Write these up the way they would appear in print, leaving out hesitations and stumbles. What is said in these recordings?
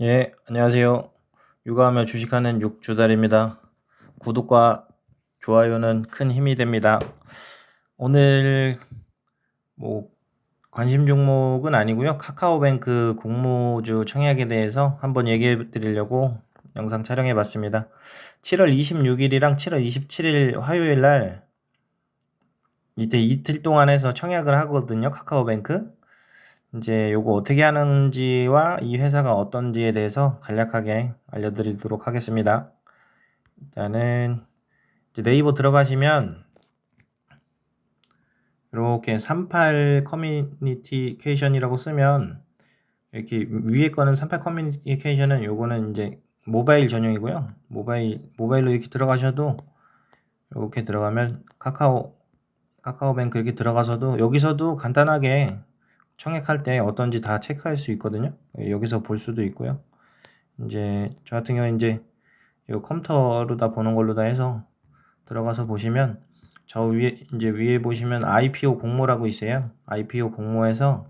예, 안녕하세요. 육아하며 주식하는 육주달입니다. 구독과 좋아요는 큰 힘이 됩니다. 오늘 뭐 관심 종목은 아니고요. 카카오뱅크 공모주 청약에 대해서 한번 얘기해 드리려고 영상 촬영해 봤습니다. 7월 26일이랑 7월 27일 화요일 날 이때 이틀 동안 해서 청약을 하거든요. 카카오뱅크. 이제 요거 어떻게 하는지와 이 회사가 어떤지에 대해서 간략하게 알려드리도록 하겠습니다. 일단은 이제 네이버 들어가시면 이렇게 38 커뮤니케이션이라고 쓰면 이렇게 위에 거는 38 커뮤니케이션은 요거는 이제 모바일 전용이고요. 모바일로 이렇게 들어가셔도 이렇게 들어가면 카카오뱅크 이렇게 들어가서도 여기서도 간단하게 청약할 때 어떤지 다 체크할 수 있거든요. 여기서 볼 수도 있고요. 이제 저 같은 경우는 이제 이 컴퓨터로 다 보는 걸로 다 해서 들어가서 보시면 저 위에 보시면 IPO 공모라고 있어요. IPO 공모에서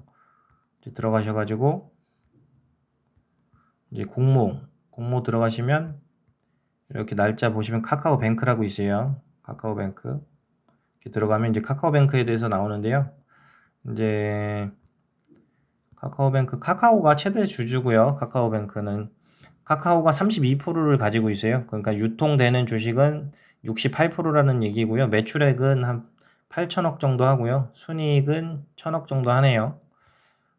이제 들어가셔가지고 이제 공모 들어가시면 이렇게 날짜 보시면 카카오뱅크라고 있어요. 카카오뱅크 이렇게 들어가면 이제 카카오뱅크에 대해서 나오는데요. 이제 카카오가 최대 주주고요. 카카오가 32%를 가지고 있어요. 그러니까 유통되는 주식은 68%라는 얘기고요. 매출액은 한 8천억 정도 하고요. 순이익은 1천억 정도 하네요.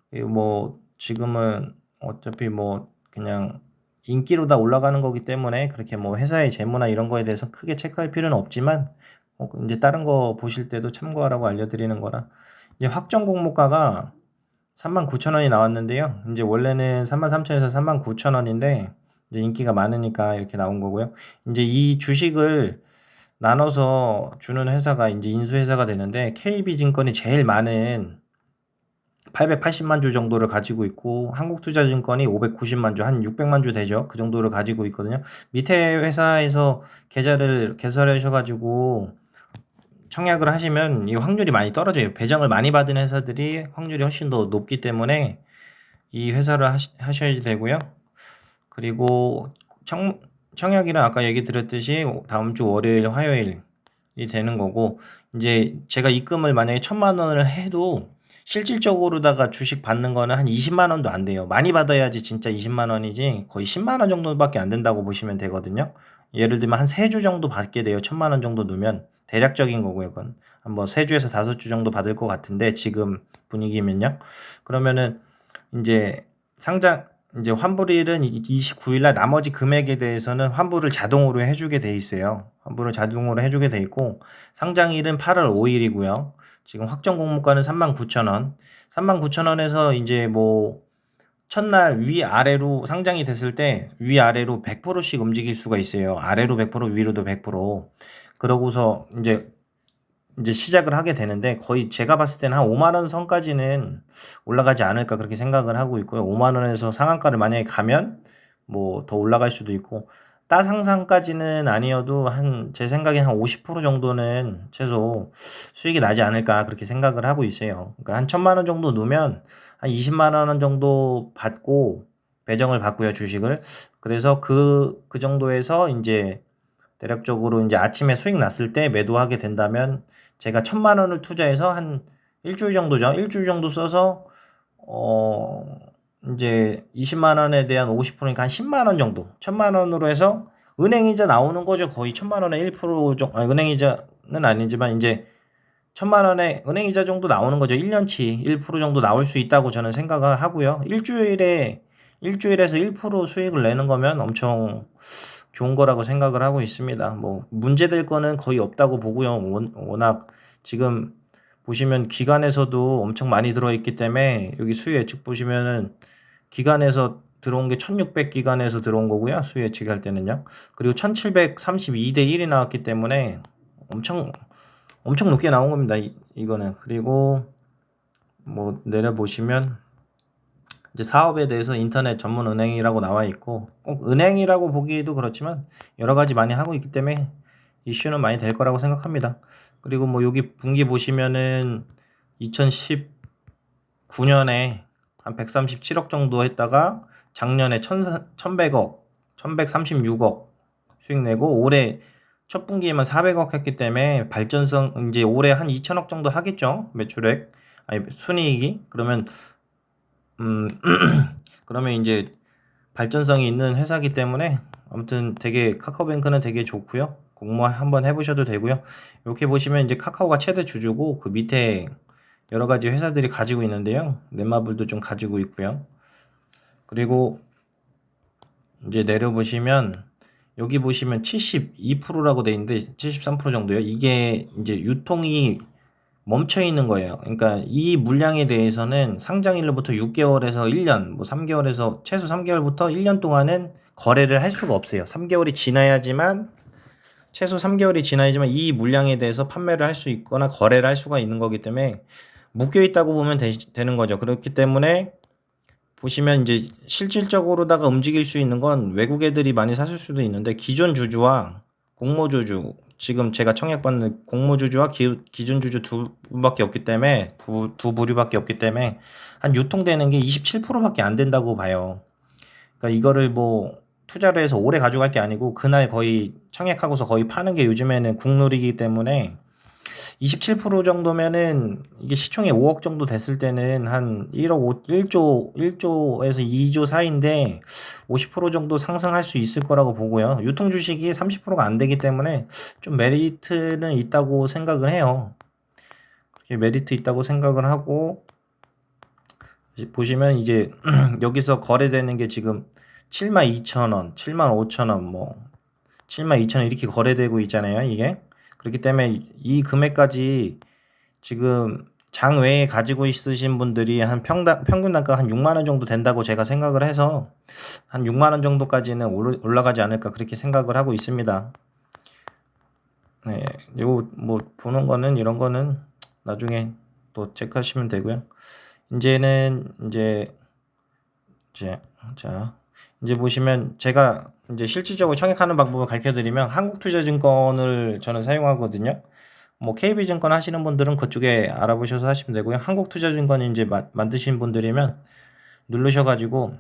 그리고 뭐 지금은 어차피 뭐 그냥 인기로 다 올라가는 거기 때문에 그렇게 뭐 회사의 재무나 이런 거에 대해서 크게 체크할 필요는 없지만 이제 다른 거 보실 때도 참고하라고 알려드리는 거라. 이제 확정 공모가가 39,000원이 나왔는데요. 이제 원래는 33,000원에서 39,000원인데 이제 인기가 많으니까 이렇게 나온 거고요. 이제 이 주식을 나눠서 주는 회사가 이제 인수회사가 되는데 KB증권이 제일 많은 880만 주 정도를 가지고 있고 한국투자증권이 590만 주, 한 600만 주 되죠. 그 정도를 가지고 있거든요. 밑에 회사에서 계좌를 개설하셔가지고 청약을 하시면 이 확률이 많이 떨어져요. 배정을 많이 받은 회사들이 확률이 훨씬 더 높기 때문에 이 회사를 하셔야 되고요. 그리고 청약일은 아까 얘기 드렸듯이 다음 주 월요일, 화요일이 되는 거고, 이제 제가 입금을 만약에 1,000만 원을 해도 실질적으로다가 주식 받는 거는 한 20만 원도 안 돼요. 많이 받아야지 진짜 20만 원이지 거의 10만 원 정도밖에 안 된다고 보시면 되거든요. 예를 들면 한 3주 정도 받게 돼요. 1,000만 원 정도 넣으면 대략적인 거고요. 그건 한번 3주에서 5주 정도 받을 것 같은데 지금 분위기면요. 그러면은 이제 이제 환불일은 29일 날 나머지 금액에 대해서는 환불을 자동으로 해주게 돼 있어요. 환불을 자동으로 해주게 돼 있고, 상장일은 8월 5일이고요. 지금 확정 공모가는 39,000원. 39,000원에서 이제 뭐, 첫날 위아래로 상장이 됐을 때 위아래로 100%씩 움직일 수가 있어요. 아래로 100%, 위로도 100%. 그러고서 이제 시작을 하게 되는데 거의 제가 봤을 때는 한 5만 원 선까지는 올라가지 않을까 그렇게 생각을 하고 있고요. 5만 원에서 상한가를 만약에 가면 뭐 더 올라갈 수도 있고 따상상까지는 아니어도 제 생각에 한 50% 정도는 최소 수익이 나지 않을까 그렇게 생각을 하고 있어요. 그러니까 한 1,000만 원 정도 넣으면 한 20만 원 정도 받고 배정을 받고요, 주식을. 그래서 그 정도에서 이제 대략적으로 이제 아침에 수익 났을 때 매도하게 된다면 제가 1,000만 원을 투자해서 한 일주일 정도죠. 일주일 정도 써서 이제 20만 원에 대한 50%니까 한 10만 원 정도. 1,000만 원으로 해서 은행이자 나오는 거죠. 거의 1,000만 원에 1% 정도. 아니, 은행이자는 아니지만 이제 1,000만 원에 은행이자 정도 나오는 거죠. 1년치 1% 정도 나올 수 있다고 저는 생각을 하고요. 일주일에서 1% 수익을 내는 거면 엄청 좋은 거라고 생각을 하고 있습니다. 뭐 문제될 거는 거의 없다고 보고요. 워낙 지금 보시면 기관에서도 엄청 많이 들어있기 때문에 여기 수요 예측 보시면은 기관에서 들어온 게 1,600 기관에서 들어온 거고요. 수요 예측할 때는요. 그리고 1,732대 1이 나왔기 때문에 엄청 높게 나온 겁니다. 이거는. 그리고 뭐 내려보시면 이제 사업에 대해서 인터넷 전문 은행이라고 나와 있고 꼭 은행이라고 보기에도 그렇지만 여러 가지 많이 하고 있기 때문에 이슈는 많이 될 거라고 생각합니다. 그리고 뭐 여기 분기 보시면은 2019년에 한 137억 정도 했다가 작년에 1100억, 1136억 수익 내고 올해 첫 분기에만 400억 했기 때문에 발전성 이제 올해 한 2천억 정도 하겠죠. 매출액. 아니 순이익이. 그러면 그러면 이제 발전성이 있는 회사이기 때문에 아무튼 되게 카카오뱅크는 되게 좋고요. 공모 한번 해보셔도 되고요. 이렇게 보시면 이제 카카오가 최대 주주고 그 밑에 여러 가지 회사들이 가지고 있는데요. 넷마블도 좀 가지고 있고요. 그리고 이제 내려보시면 여기 보시면 72%라고 돼 있는데 73% 정도요. 이게 이제 유통이 멈춰 있는 거예요. 그러니까 이 물량에 대해서는 상장일로부터 6개월에서 1년, 뭐 3개월에서 최소 3개월부터 1년 동안은 거래를 할 수가 없어요. 3개월이 지나야지만 최소 3개월이 지나야지만 이 물량에 대해서 판매를 할 수 있거나 거래를 할 수가 있는 거기 때문에 묶여 있다고 보면 되는 거죠. 그렇기 때문에 보시면 이제 실질적으로다가 움직일 수 있는 건 외국 애들이 많이 사실 수도 있는데 기존 주주와 공모주주 지금 제가 청약받는 공모주주와 기존 주주 두 분밖에 없기 때문에 두 부류밖에 없기 때문에 한 유통되는 게 27%밖에 안 된다고 봐요. 그러니까 이거를 뭐 투자를 해서 오래 가져갈 게 아니고 그날 거의 청약하고서 거의 파는 게 요즘에는 국룰이기 때문에 27% 정도면은 이게 시총이 5억 정도 됐을 때는 한 1조에서 2조 사이인데 50% 정도 상승할 수 있을 거라고 보고요. 유통 주식이 30%가 안 되기 때문에 좀 메리트는 있다고 생각을 해요. 그렇게 메리트 있다고 생각을 하고 보시면 이제 여기서 거래되는 게 지금 72,000원, 75,000원, 뭐 72,000원 이렇게 거래되고 있잖아요, 이게. 그렇기 때문에 이 금액까지 지금 장 외에 가지고 있으신 분들이 한 평균 단가 한 6만 원 정도 된다고 제가 생각을 해서 한 6만 원 정도까지는 올라가지 않을까 그렇게 생각을 하고 있습니다. 네, 요 뭐 보는 거는 이런 거는 나중에 또 체크하시면 되고요. 이제는 자 이제 보시면 제가 이제 실질적으로 청약하는 방법을 가르쳐드리면 한국투자증권을 저는 사용하거든요. 뭐 KB증권 하시는 분들은 그쪽에 알아보셔서 하시면 되고요. 한국투자증권 이제 만드신 분들이면 누르셔가지고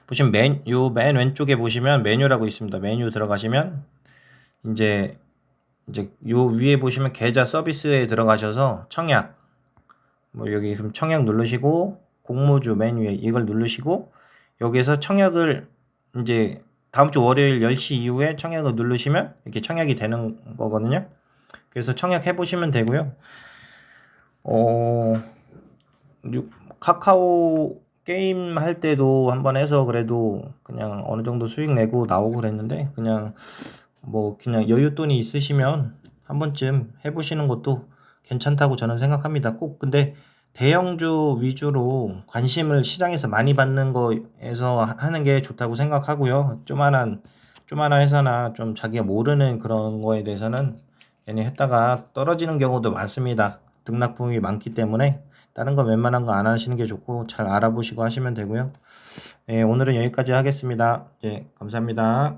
보시면 맨 왼쪽에 보시면 메뉴라고 있습니다. 메뉴 들어가시면 이제 요 위에 보시면 계좌 서비스에 들어가셔서 청약 뭐 여기 그럼 청약 누르시고 공모주 메뉴에 이걸 누르시고 여기에서 청약을 이제 다음 주 월요일 10시 이후에 청약을 누르시면 이렇게 청약이 되는 거거든요. 그래서 청약해 보시면 되고요. 카카오 게임 할 때도 한번 해서 그래도 그냥 어느 정도 수익 내고 나오고 그랬는데 그냥 뭐 그냥 여윳돈이 있으시면 한 번쯤 해보시는 것도 괜찮다고 저는 생각합니다. 꼭 근데 대형주 위주로 관심을 시장에서 많이 받는 거에서 하는 게 좋다고 생각하고요. 조만한 회사나 좀 자기가 모르는 그런 거에 대해서는 괜히 했다가 떨어지는 경우도 많습니다. 등락폭이 많기 때문에 다른 거 웬만한 거 안 하시는 게 좋고 잘 알아보시고 하시면 되고요. 예, 오늘은 여기까지 하겠습니다. 예, 감사합니다.